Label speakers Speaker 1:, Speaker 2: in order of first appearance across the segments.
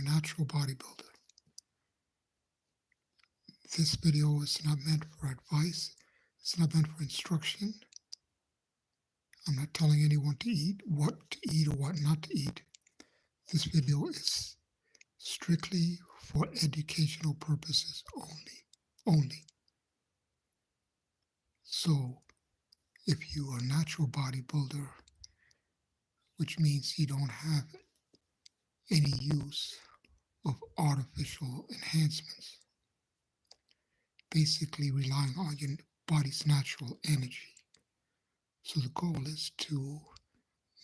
Speaker 1: natural bodybuilder. This video is not meant for advice. It's not meant for instruction. I'm not telling anyone to eat, what to eat or what not to eat. This video is strictly for educational purposes only. So, if you are a natural bodybuilder, which means you don't have any use of artificial enhancements, basically relying on your body's natural energy. So the goal is to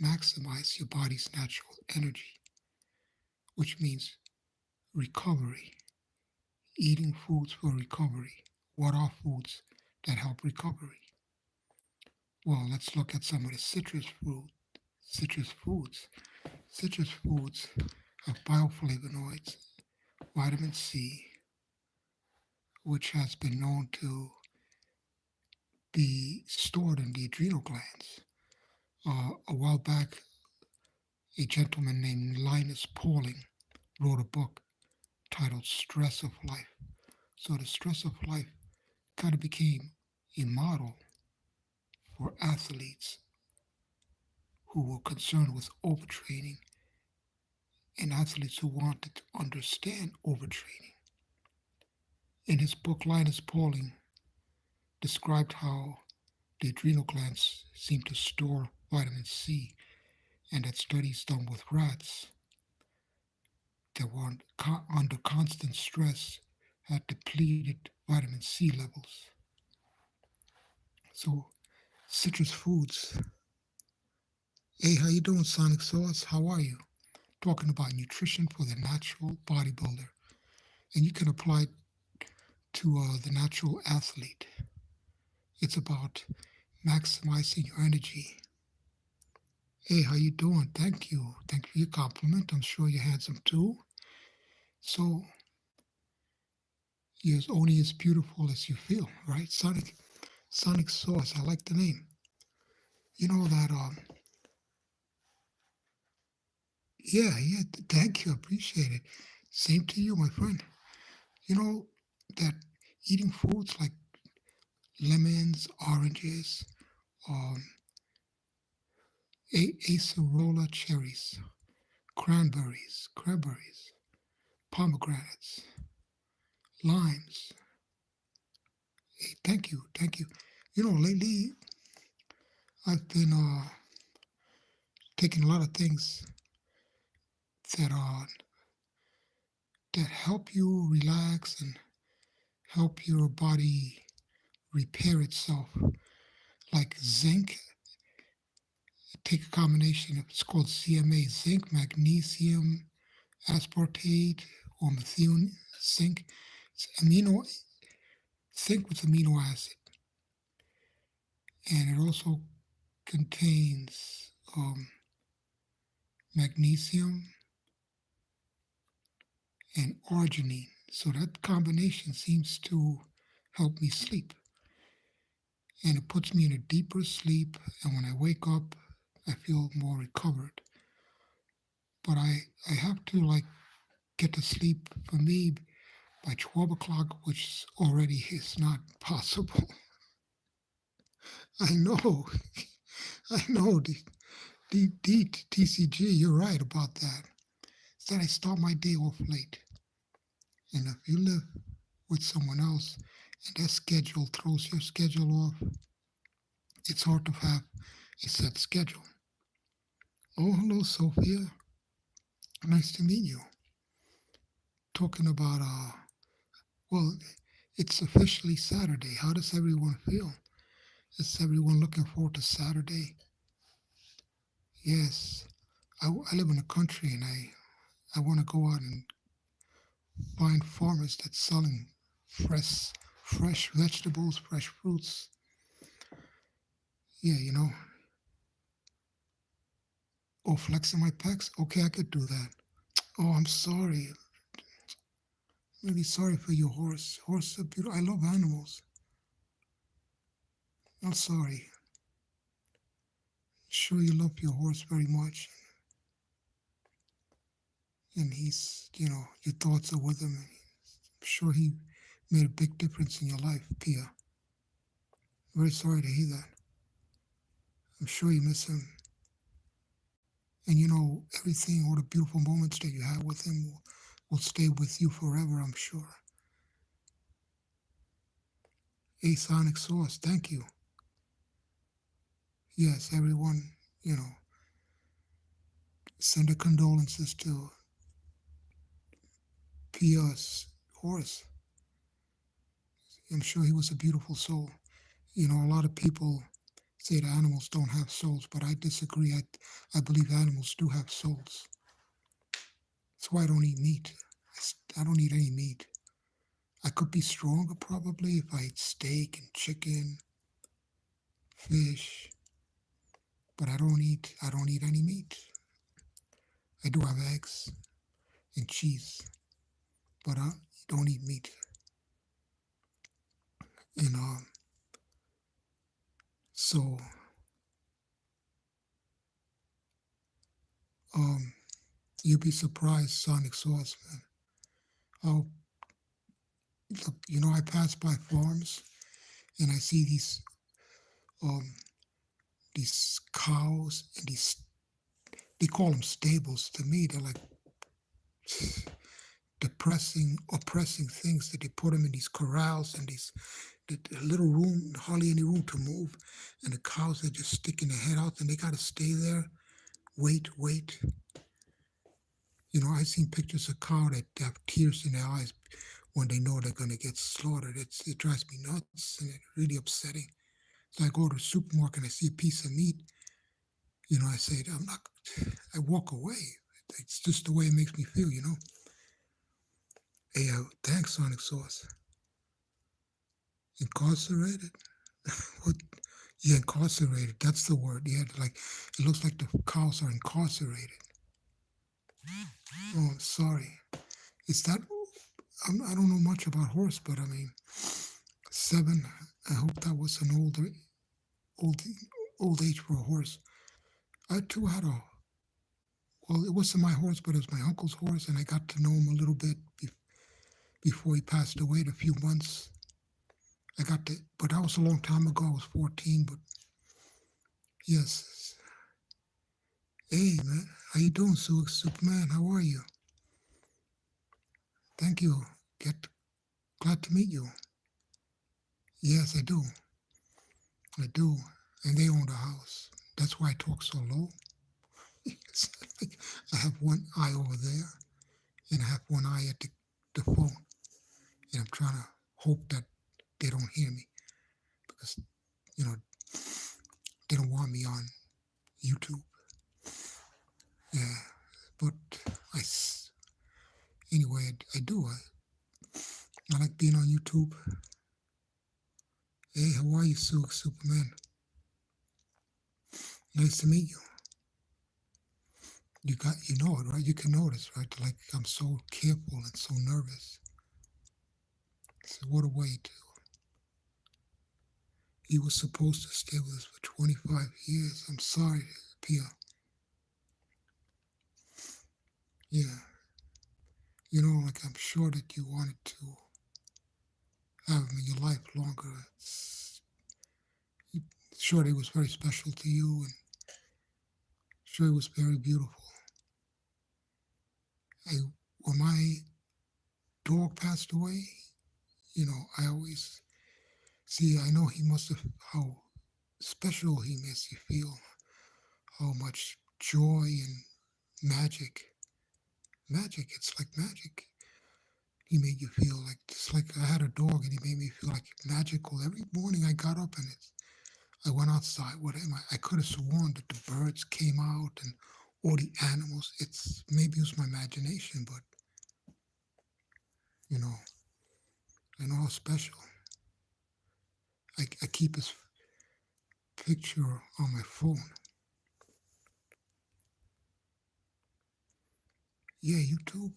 Speaker 1: maximize your body's natural energy, which means recovery, eating foods for recovery. What are foods that help recovery? Well, let's look at some of the citrus foods. Citrus foods have bioflavonoids, vitamin C, which has been known to be stored in the adrenal glands. A while back, a gentleman named Linus Pauling wrote a book titled Stress of Life. So the stress of life kind of became a model for athletes who were concerned with overtraining and athletes who wanted to understand overtraining. In his book, Linus Pauling described how the adrenal glands seem to store vitamin C, and that studies done with rats that were under constant stress had depleted vitamin C levels. So, citrus foods. Hey, how you doing, Sonic Sauce? How are you? Talking about nutrition for the natural bodybuilder, and you can apply it to the natural athlete. It's about maximizing your energy. Hey, how you doing? Thank you. Thank you for your compliment. I'm sure you're handsome too. So you're only as beautiful as you feel, right? Sonic Sauce. I like the name. You know that. Yeah. Thank you. Appreciate it. Same to you, my friend. You know that eating foods like lemons, oranges, um, acerola cherries, cranberries, pomegranates, limes. Hey, thank you. You know, lately I've been taking a lot of things that that help you relax and help your body repair itself, like zinc. Take a combination of it's called CMA: zinc, magnesium, aspartate, or methionine zinc. It's zinc with amino acid, and it also contains magnesium and arginine. So that combination seems to help me sleep. And it puts me in a deeper sleep. And when I wake up, I feel more recovered. But I have to get to sleep for me by 12 o'clock, which already is not possible. I know, I know, TCG, you're right about that. It's that I start my day off late. And if you live with someone else and their schedule throws your schedule off, it's hard to have a set schedule. Oh, hello, Sophia. Nice to meet you. Talking about, well, it's officially Saturday. How does everyone feel? Is everyone looking forward to Saturday? Yes, I live in the country and I want to go out and find farmers that's selling fresh vegetables, fresh fruits. Yeah, you know. Oh, flexing my pecs? Okay, I could do that. Oh, I'm sorry. Really sorry for your horse. Horses are beautiful. I love animals. I'm sorry. Sure you love your horse very much. and your thoughts are with him. I'm sure he made a big difference in your life, Pia. Very sorry to hear that. I'm sure you miss him. And everything, all the beautiful moments that you had with him will stay with you forever, I'm sure. A Sonic Source, thank you. Yes, everyone, you know, send a condolences to Pia's horse. I'm sure he was a beautiful soul. A lot of people say that animals don't have souls, but I disagree. I believe animals do have souls. That's why I don't eat meat. I don't eat any meat. I could be stronger probably if I ate steak and chicken, fish, but I don't eat any meat. I do have eggs and cheese, but I don't eat meat. And so um, you'd be surprised, Sonic Sauce, man. How look, I pass by farms and I see um these cows and these, they call them stables. To me, they're like depressing, oppressing things that they put them in these corrals and the little room, hardly any room to move, and the cows are just sticking their head out and they got to stay there, wait. I've seen pictures of cow that have tears in their eyes when they know they're going to get slaughtered. It drives me nuts and it's really upsetting. So I go to the supermarket and I see a piece of meat. I say, I'm not, I walk away. It's just the way it makes me feel. Hey, thanks, Sonic Sauce. Incarcerated? What? Yeah, incarcerated. That's the word. Yeah, like it looks like the cows are incarcerated. Oh, I'm sorry. Is that? I don't know much about horse, but I mean, 7. I hope that was an old, old age for a horse. I too had a. Well, it wasn't my horse, but it was my uncle's horse, and I got to know him a little bit before he passed away. A few months. But that was a long time ago. I was 14, but yes. Hey, man, how you doing, Superman? How are you? Thank you. Get glad to meet you. Yes, I do. I do. And they own the house. That's why I talk so low. It's like I have one eye over there and I have one eye at the phone. And I'm trying to hope that they don't hear me because, you know, they don't want me on YouTube. Yeah. But I, anyway, I do. I like being on YouTube. Hey, how are you, Superman? Nice to meet you. You know it, right? You can notice, right? Like I'm so careful and so nervous. So what a way to. He was supposed to stay with us for 25 years. I'm sorry, Pia. Yeah, like I'm sure that you wanted to have him in your life longer. Sure, he was very special to you, and sure, he was very beautiful. I, when my dog passed away, I always see. I know he must have how special he makes you feel, how much joy and magic. Magic, it's like magic. He made you feel like it's like I had a dog and he made me feel like magical. Every morning I got up and I went outside with him. I could have sworn that the birds came out and all the animals. It's maybe it was my imagination, but you know, I know how special. I keep his picture on my phone. Yeah, YouTube.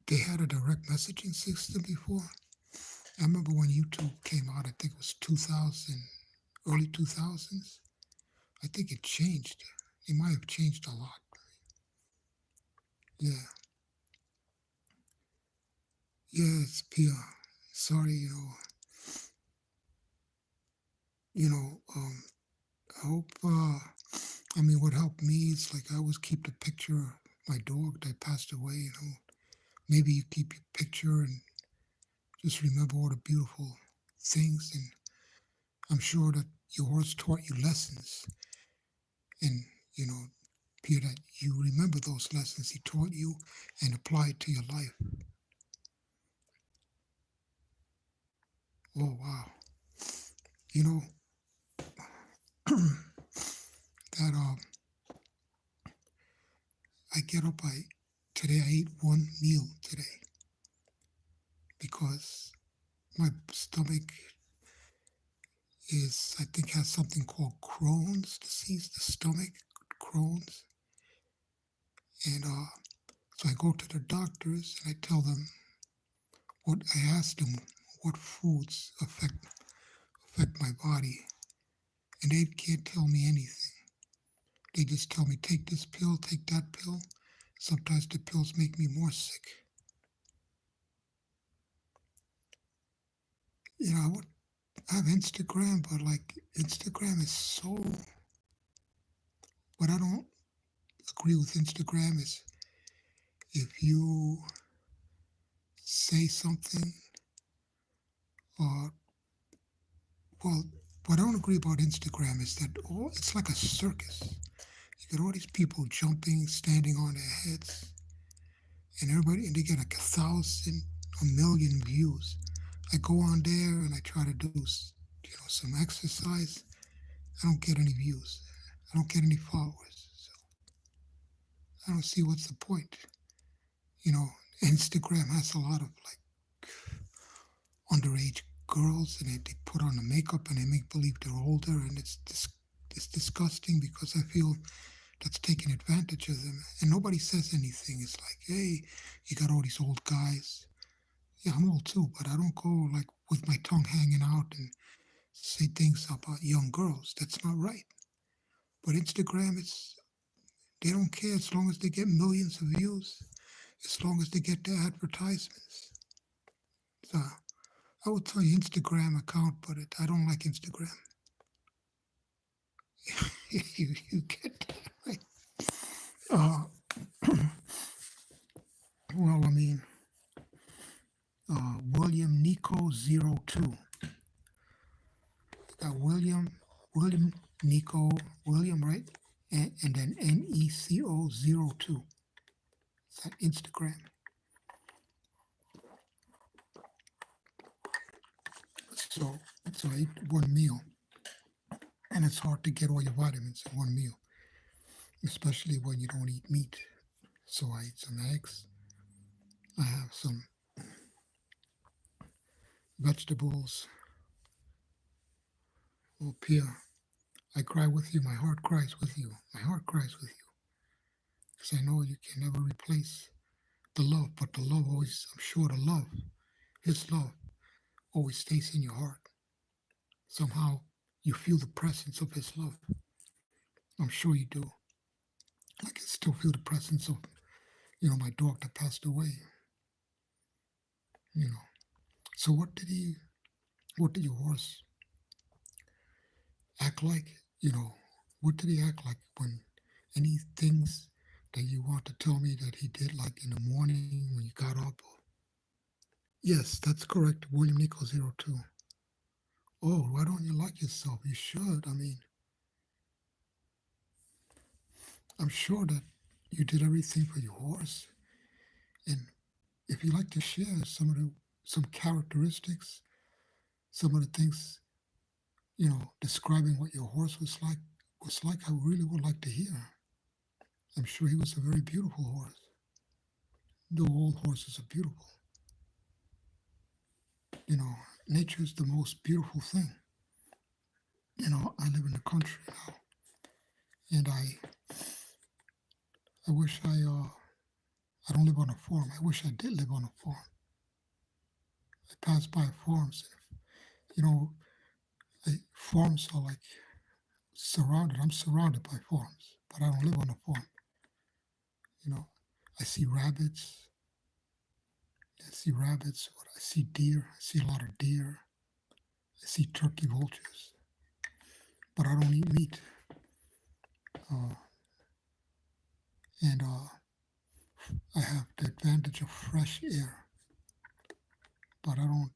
Speaker 1: They had a direct messaging system before. I remember when YouTube came out. I think it was 2000, early 2000s. I think it changed. It might have changed a lot. Yeah, yes, Pia. Sorry, you know. I hope. I mean, what helped me is like I always keep the picture of my dog that passed away. Maybe you keep your picture and just remember all the beautiful things. And I'm sure that your horse taught you lessons, and you know, Pia, that you remember those lessons he taught you and apply it to your life. Oh wow, you know that I get up. I Today I ate one meal today because my stomach is, I think, has something called Crohn's disease, the stomach, Crohn's. And so I go to the doctors and I tell them I ask them what foods affect my body. And they can't tell me anything. They just tell me, take this pill, take that pill. Sometimes the pills make me more sick. I would have Instagram, but like Instagram is so. What I don't agree with Instagram is if you say something, or well, what I don't agree about Instagram is that it's like a circus. You get all these people jumping, standing on their heads, and everybody, and they get like 1,000, a million views. I go on there and I try to do, some exercise. I don't get any views. I don't get any followers. So I don't see what's the point. You know, Instagram has a lot of like underage girls, and they put on the makeup and they make believe they're older, and it's disgusting because I feel that's taking advantage of them, and nobody says anything. It's like, hey, you got all these old guys. Yeah, I'm old too, but I don't go like with my tongue hanging out and say things about young girls. That's not right. But Instagram, they don't care as long as they get millions of views, as long as they get their advertisements. So I would tell you Instagram account, but I don't like Instagram. You get that right. Uh, well, I mean, William Nico 02. William Nico William, right? And then NECO 02. It's that Instagram. So so I eat one meal, and it's hard to get all your vitamins in one meal, especially when you don't eat meat. So I eat some eggs. I have some vegetables. Oh, Pia, I cry with you. My heart cries with you. My heart cries with you. Because I know you can never replace the love, but the love always, I'm sure the love, His love, always stays in your heart. Somehow you feel the presence of His love. I'm sure you do. I can still feel the presence of, my dog that passed away. You know. So what did your horse act like? What did he act like when any things that you want to tell me that he did, like in the morning when you got up? Yes, that's correct. William Nico 02. Oh, why don't you like yourself? You should. I mean, I'm sure that you did everything for your horse. And if you'd like to share some characteristics, some of the things, describing what your horse was like, I really would like to hear. I'm sure he was a very beautiful horse. Though all horses are beautiful. You know, nature is the most beautiful thing. I live in the country now, and I wish I don't live on a farm. I wish I did live on a farm. I pass by farms. You know, farms are like surrounded. I'm surrounded by farms, but I don't live on a farm. You know, I see rabbits. I see rabbits. I see deer. I see a lot of deer. I see turkey vultures. But I don't eat meat. Uh, and I have the advantage of fresh air. But I don't.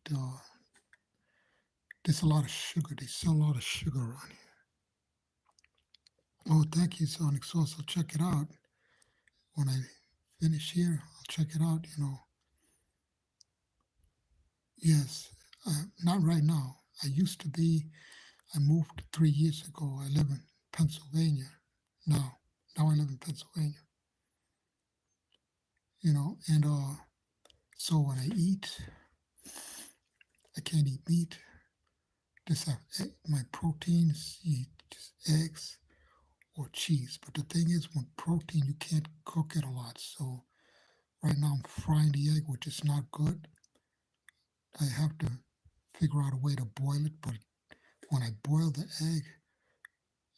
Speaker 1: There's a lot of sugar. They sell a lot of sugar around here. Oh, thank you, Sonic Sauce. I'll check it out when I finish here. I'll check it out. Yes, not right now. I used to be. I moved 3 years ago. I live in Pennsylvania now. Now I live in Pennsylvania. And so when I eat, I can't eat meat. Just have my proteins. Eat just eggs or cheese. But the thing is, with protein, you can't cook it a lot. So right now I'm frying the egg, which is not good. I have to figure out a way to boil it. But when I boil the egg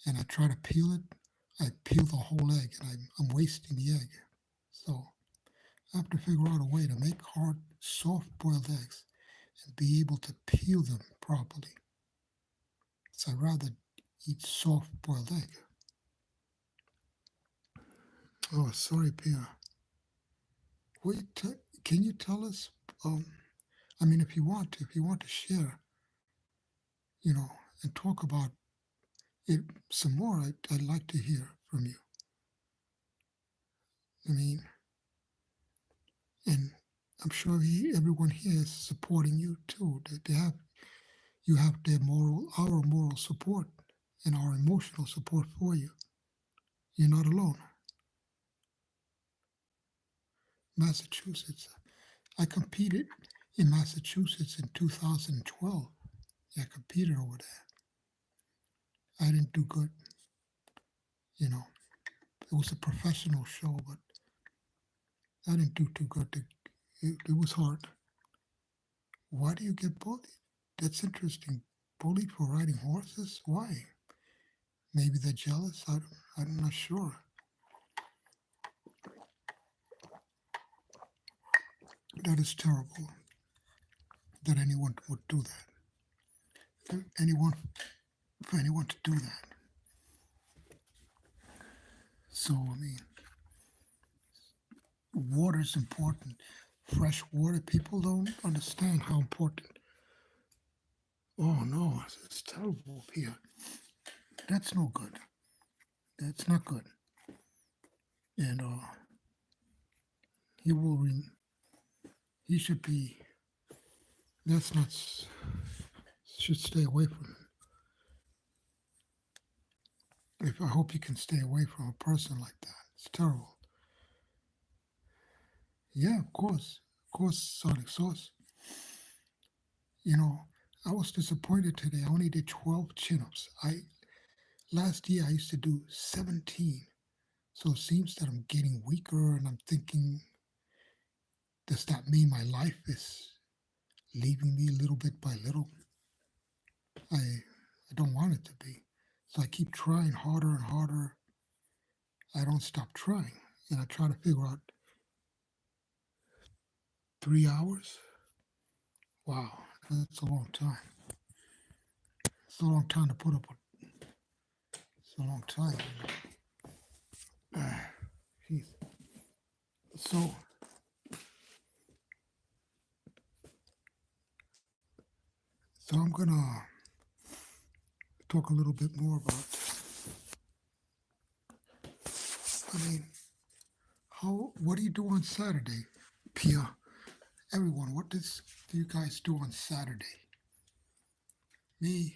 Speaker 1: and I try to peel it, I peel the whole egg and I'm wasting the egg. So I have to figure out a way to make hard, soft boiled eggs and be able to peel them properly. So I'd rather eat soft boiled egg. Oh, sorry, Pia. Can you tell us? I mean, if you want to share, you know, and talk about it some more, I'd like to hear from you. I mean, and I'm sure everyone here is supporting you too. That you have our moral support, and our emotional support for you. You're not alone. Massachusetts. I competed in Massachusetts in 2012. Yeah, I competed over there. I didn't do good. You know, it was a professional show, but I didn't do too good. It was hard. Why do you get bullied? That's interesting. Bullied for riding horses? Why? Maybe they're jealous. I'm not sure. That is terrible that anyone would do that. For anyone to do that. So, I mean, water is important. Fresh water, people don't understand how important. Oh no, it's terrible here. That's no good. That's not good. And he will. He should be. That's not. Should stay away from him. I hope you can stay away from a person like that. It's terrible. Yeah, of course, Sonic Sauce. You know, I was disappointed today. I only did 12 chin-ups. Last year I used to do 17. So it seems that I'm getting weaker, and I'm thinking, does that mean my life is leaving me little bit by little? I don't want it to be. So I keep trying harder and harder. I don't stop trying. And I try to figure out 3 hours. Wow, that's a long time. It's a long time to put up with. It's a long time. Jeez. So, I'm gonna talk a little bit more about. I mean, what do you do on Saturday, Pia? Everyone, what do you guys do on Saturday? Me,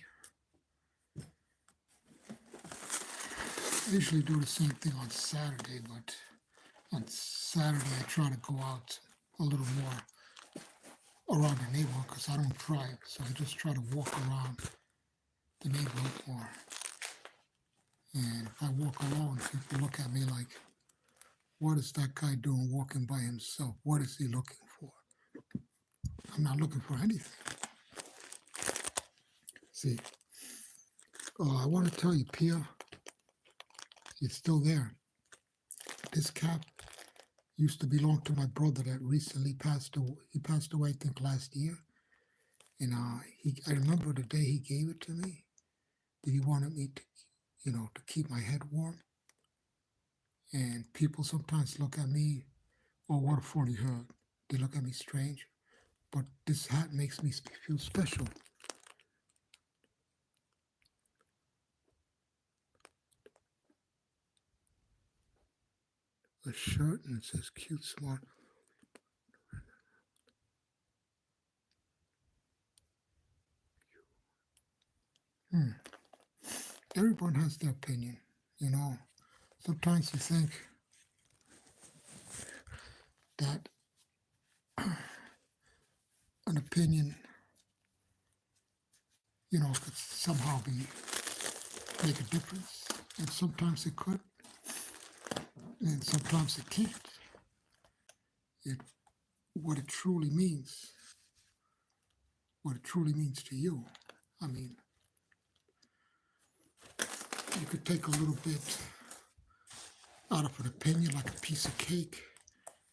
Speaker 1: I usually do the same thing on Saturday, but on Saturday I try to go out a little more around the neighborhood because I don't drive, so I just try to walk around the neighborhood more. And if I walk alone, people look at me like, what is that guy doing walking by himself? What is he looking for? I'm not looking for anything. See, I want to tell you, Pia, you're still there. This cap Used to belong to my brother that recently passed away. He passed away, I think, last year. And I remember the day he gave it to me. That he wanted me to, to keep my head warm. And people sometimes look at me, oh, what a funny hat. They look at me strange. But this hat makes me feel special. A shirt and it says cute, smart. Everyone has their opinion, you know. Sometimes you think that an opinion, could somehow make a difference. And sometimes it could, and sometimes it can't. It what it truly means, what it truly means to you. I mean, you could take a little bit out of an opinion, like a piece of cake.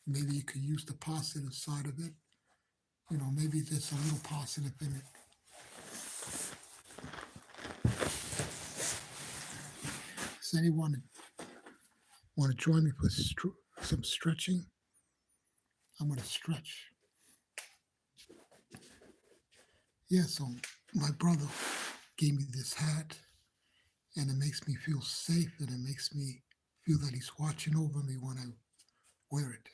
Speaker 1: Maybe you could use the positive side of it. Maybe there's a little positive in it. Does anyone want to join me for some stretching? I'm going to stretch. Yeah, so my brother gave me this hat, and it makes me feel safe, and it makes me feel that he's watching over me when I wear it.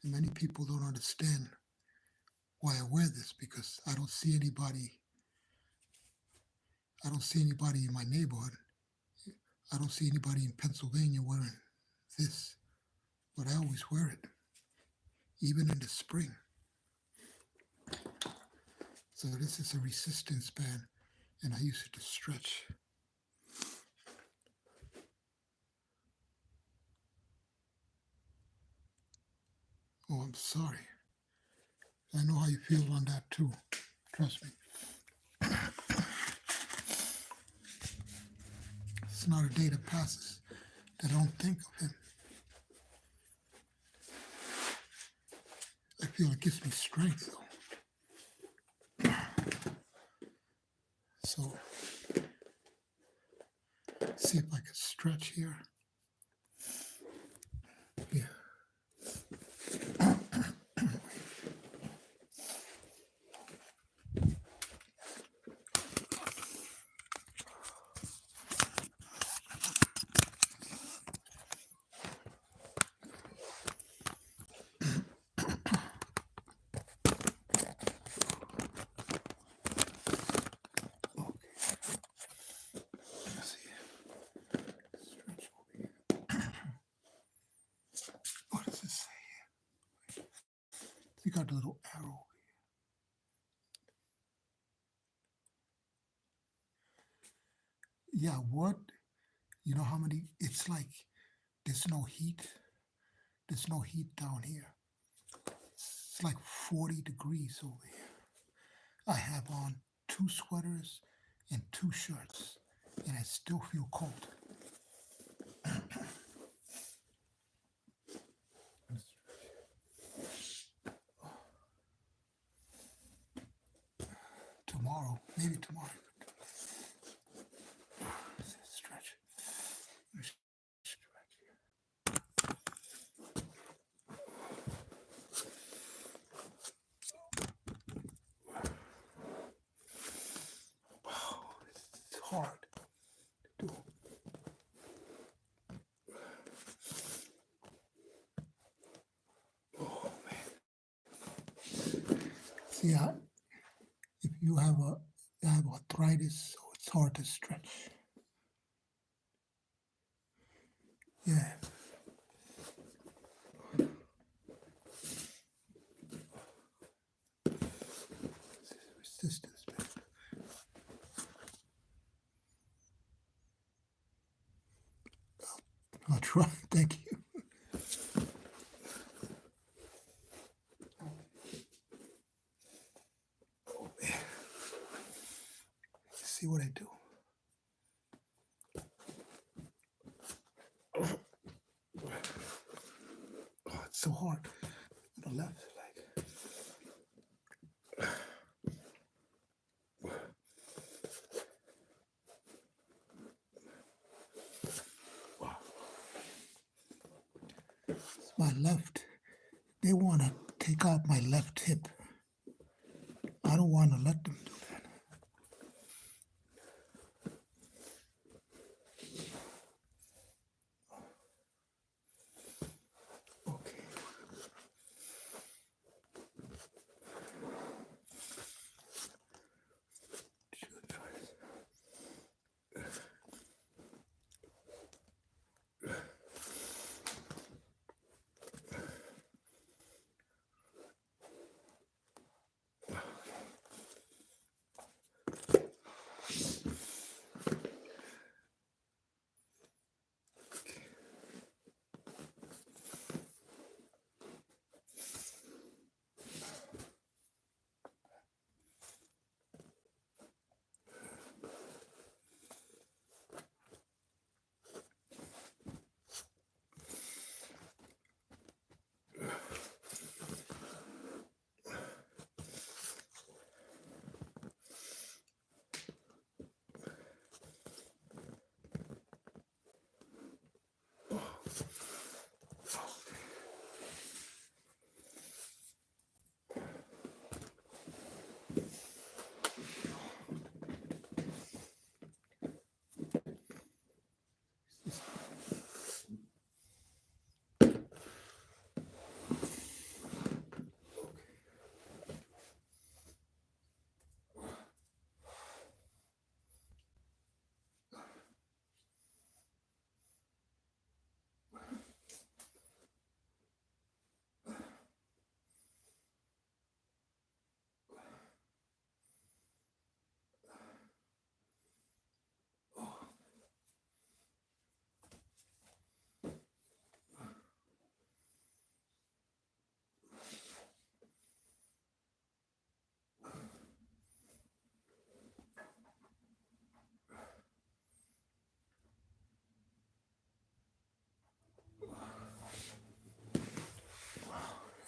Speaker 1: And many people don't understand why I wear this because I don't see anybody. I don't see anybody in my neighborhood. I don't see anybody in Pennsylvania wearing this, but I always wear it, even in the spring. So this is a resistance band, and I use it to stretch. Oh, I'm sorry. I know how you feel on that too. Trust me. It's not a day that passes that I don't think of him. I feel it gives me strength though. So see if I can stretch here. Yeah. What does it say here? You got a little arrow. Yeah, what? You know how many? It's like there's no heat. There's no heat down here. It's like 40 degrees over here. I have on 2 sweaters and 2 shirts, and I still feel cold. Tomorrow, maybe tomorrow. Stretch. Wow, it's hard to do. Oh man. See, if you have arthritis, so it's hard to stretch. Yeah. Resistance, man. I'll try. Thank you. Oh man. See what I do. Oh, it's so hard. The left leg. It's my left. They want to take out my left hip. I don't want to let them do that. Okay. Should try this.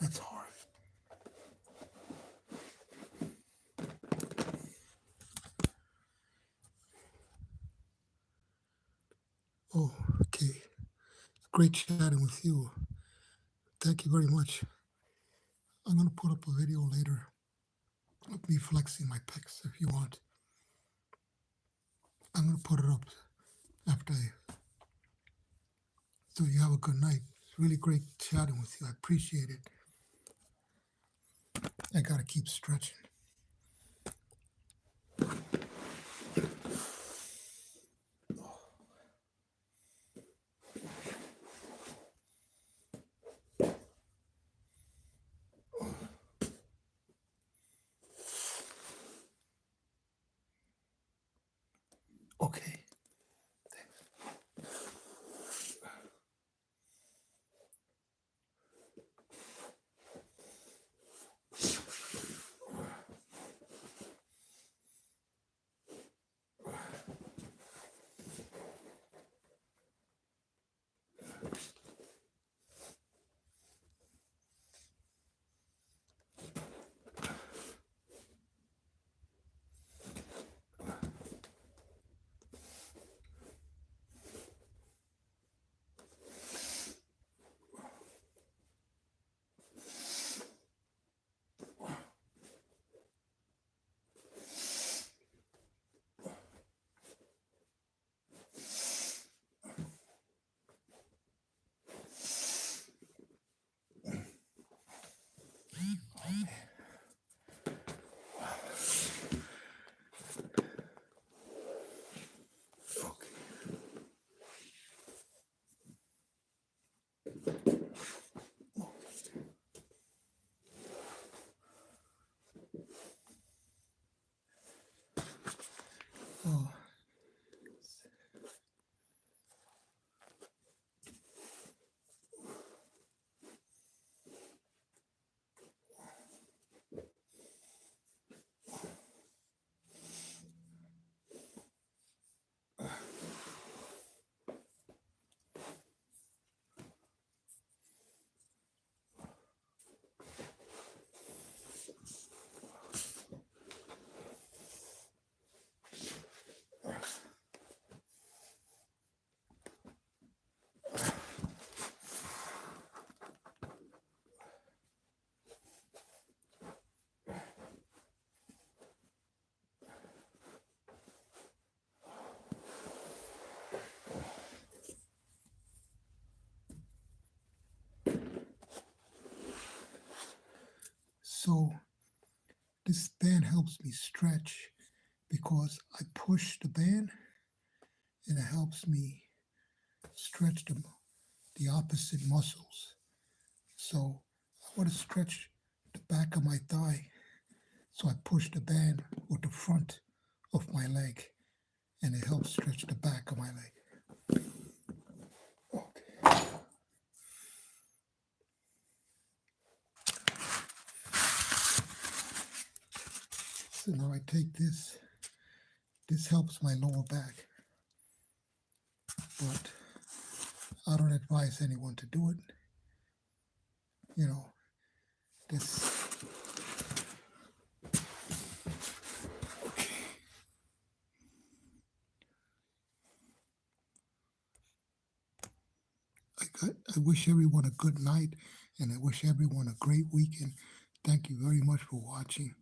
Speaker 1: That's hard. Oh, okay. Great chatting with you. Thank you very much. I'm going to put up a video later of me flexing my pecs if you want. I'm going to put it up after so you have a good night. It's really great chatting with you. I appreciate it. I got to keep stretching. Okay. Oh. So this band helps me stretch because I push the band and it helps me stretch the opposite muscles. So I want to stretch the back of my thigh. So I push the band with the front of my leg and it helps stretch the back of my leg. Okay. So now I take this. This helps my lower back, but I don't advise anyone to do it. You know, this. Okay. I wish everyone a good night and I wish everyone a great weekend. Thank you very much for watching.